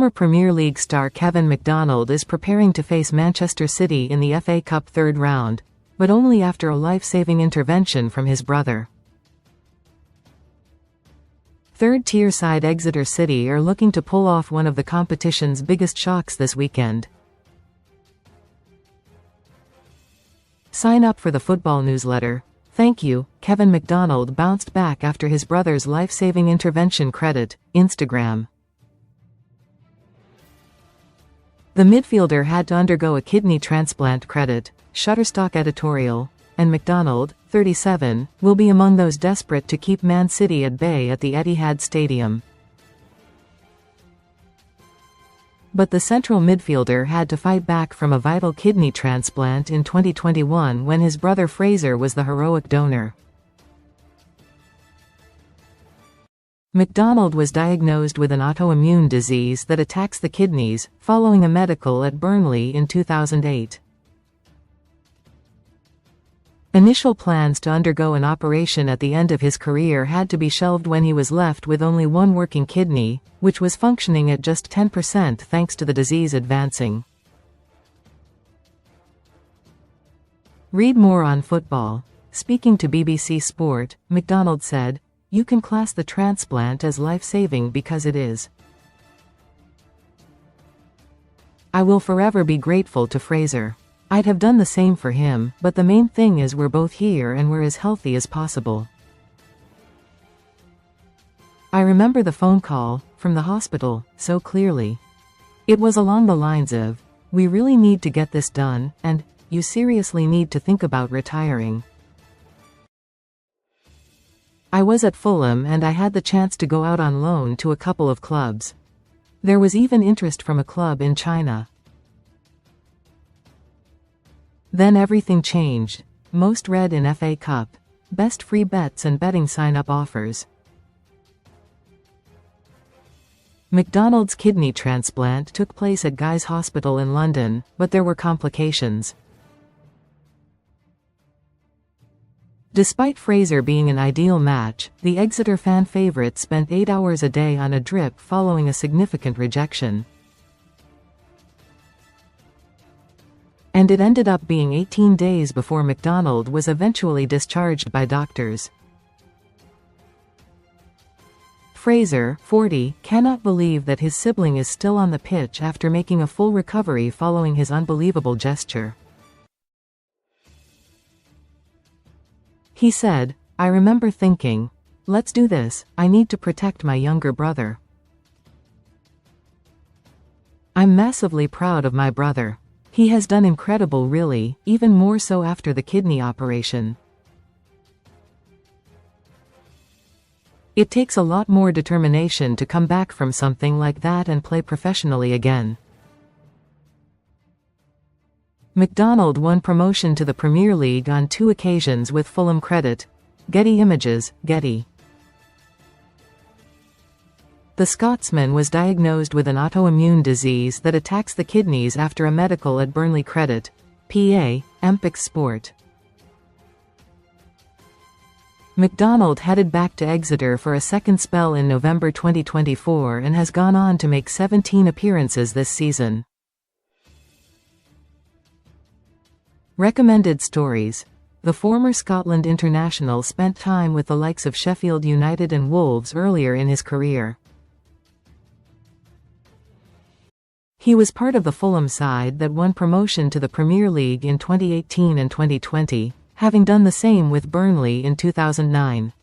Former Premier League star Kevin McDonald is preparing to face Manchester City in the FA Cup third round, but only after a life-saving intervention from his brother. Third-tier side Exeter City are looking to pull off one of the competition's biggest shocks this weekend. Sign up for the football newsletter. Thank you. Kevin McDonald bounced back after his brother's life-saving intervention. Credit, Instagram. The midfielder had to undergo a kidney transplant. Credit, Shutterstock Editorial. And McDonald, 37, will be among those desperate to keep Man City at bay at the Etihad Stadium. But the central midfielder had to fight back from a vital kidney transplant in 2021 when his brother Fraser was the heroic donor. McDonald was diagnosed with an autoimmune disease that attacks the kidneys, following a medical at Burnley in 2008. Initial plans to undergo an operation at the end of his career had to be shelved when he was left with only one working kidney, which was functioning at just 10% thanks to the disease advancing. Read more on football. Speaking to BBC Sport, McDonald said, "You can class the transplant as life-saving because it is. I will forever be grateful to Fraser. I'd have done the same for him, but the main thing is we're both here and we're as healthy as possible." I remember the phone call from the hospital so clearly. It was along the lines of, "We really need to get this done, and you seriously need to think about retiring." I was at Fulham and I had the chance to go out on loan to a couple of clubs. There was even interest from a club in China. Then everything changed. Most read in FA Cup. Best free bets and betting sign-up offers. McDonald's kidney transplant took place at Guy's Hospital in London, but there were complications. Despite Fraser being an ideal match, the Exeter fan favourite spent 8 hours a day on a drip following a significant rejection. And it ended up being 18 days before McDonald was eventually discharged by doctors. Fraser, 40, cannot believe that his sibling is still on the pitch after making a full recovery following his unbelievable gesture. He said, "I remember thinking, let's do this, I need to protect my younger brother. I'm massively proud of my brother. He has done incredible, really, even more so after the kidney operation. It takes a lot more determination to come back from something like that and play professionally again." McDonald won promotion to the Premier League on 2 occasions with Fulham. Credit, Getty Images, Getty. The Scotsman was diagnosed with an autoimmune disease that attacks the kidneys after a medical at Burnley. Credit, PA, Empix Sport. McDonald headed back to Exeter for a second spell in November 2024 and has gone on to make 17 appearances this season. Recommended stories. The former Scotland international spent time with the likes of Sheffield United and Wolves earlier in his career. He was part of the Fulham side that won promotion to the Premier League in 2018 and 2020, having done the same with Burnley in 2009.